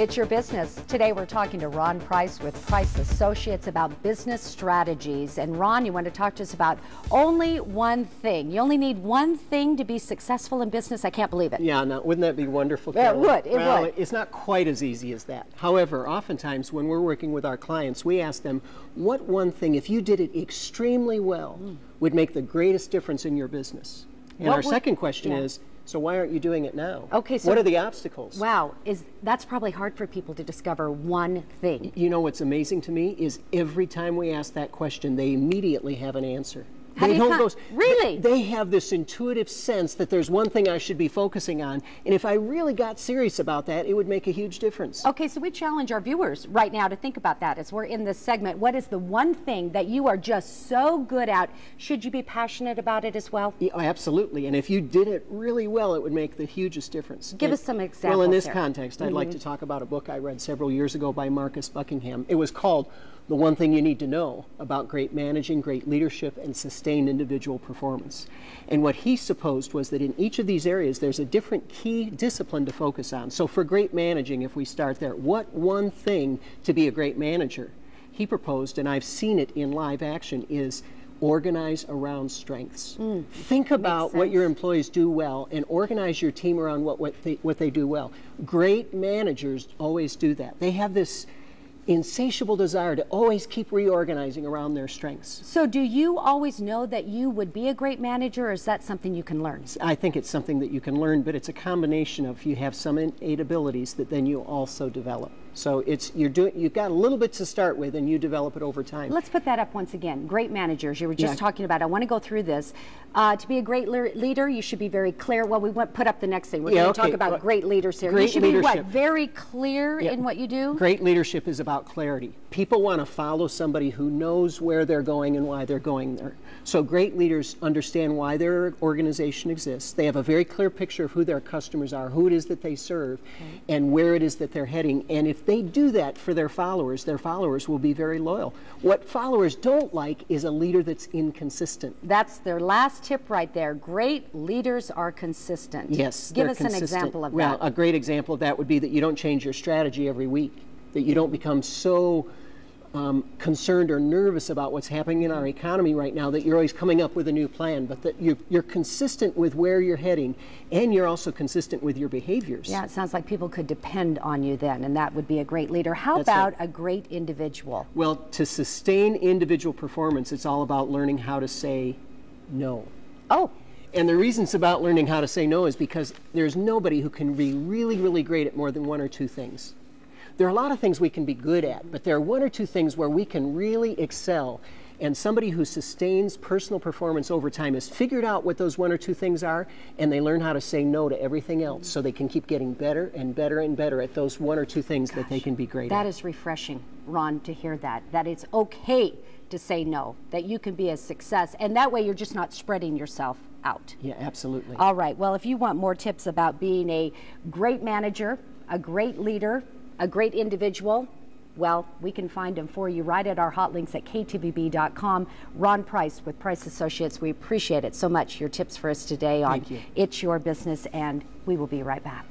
It's Your Business. Today we're talking to Ron Price with Price Associates about business strategies. And Ron, you want to talk to us about only one thing. You only need one thing to be successful in business. I can't believe it. Yeah, now, wouldn't that be wonderful? Yeah, it would. It would. It's not quite as easy as that. However, oftentimes when we're working with our clients, we ask them, what one thing, if you did it extremely well, would make the greatest difference in your business? And our second question is, so why aren't you doing it now? Okay, so what are the obstacles? Wow, that's probably hard for people to discover one thing. You know what's amazing to me is every time we ask that question, they immediately have an answer. Really? They have this intuitive sense that there's one thing I should be focusing on, and if I really got serious about that, it would make a huge difference. Okay, so we challenge our viewers right now to think about that as we're in this segment. What is the one thing that you are just so good at? Should you be passionate about it as well? Yeah, absolutely, and if you did it really well, it would make the hugest difference. Give us some examples. Well, in this context, I'd like to talk about a book I read several years ago by Marcus Buckingham. It was called The One Thing You Need to Know About Great Managing, Great Leadership, and Sustained Individual Performance. And what he supposed was that in each of these areas, there's a different key discipline to focus on. So for great managing, if we start there, what one thing to be a great manager? He proposed, and I've seen it in live action, is organize around strengths. Think about what your employees do well and organize your team around what they do well. Great managers always do that. They have this insatiable desire to always keep reorganizing around their strengths. So do you always know that you would be a great manager, or is that something you can learn? I think it's something that you can learn, but it's a combination of you have some innate abilities that then you also develop. So you've got a little bit to start with, and you develop it over time. Let's put that up once again. Great managers, you were just talking about. I want to go through this. To be a great leader, you should be very clear. Well, we put up the next thing. We're going to talk about great leaders here. You should be what? Very clear in what you do? Great leadership is about clarity. People want to follow somebody who knows where they're going and why they're going there. So great leaders understand why their organization exists. They have a very clear picture of who their customers are, who it is that they serve, and where it is that they're heading. And if they do that for their followers will be very loyal. What followers don't like is a leader that's inconsistent. That's their last tip right there. Great leaders are consistent. Yes, give us an example of that. Well, a great example of that would be that you don't change your strategy every week, that you don't become so concerned or nervous about what's happening in our economy right now that you're always coming up with a new plan, but that you're consistent with where you're heading, and you're also consistent with your behaviors. Yeah, it sounds like people could depend on you then, and that would be a great leader. How about a great individual? Well, to sustain individual performance, it's all about learning how to say no. Oh. And the reason it's about learning how to say no is because there's nobody who can be really, really great at more than one or two things. There are a lot of things we can be good at, but there are one or two things where we can really excel. And somebody who sustains personal performance over time has figured out what those one or two things are, and they learn how to say no to everything else so they can keep getting better and better and better at those one or two things that they can be great at. That is refreshing, Ron, to hear that it's okay to say no, that you can be a success, and that way you're just not spreading yourself out. Yeah, absolutely. All right, well, if you want more tips about being a great manager, a great leader, a great individual, well, we can find them for you right at our hot links at ktvb.com. Ron Price with Price Associates. We appreciate it so much, your tips for us today on It's Your Business, and we will be right back.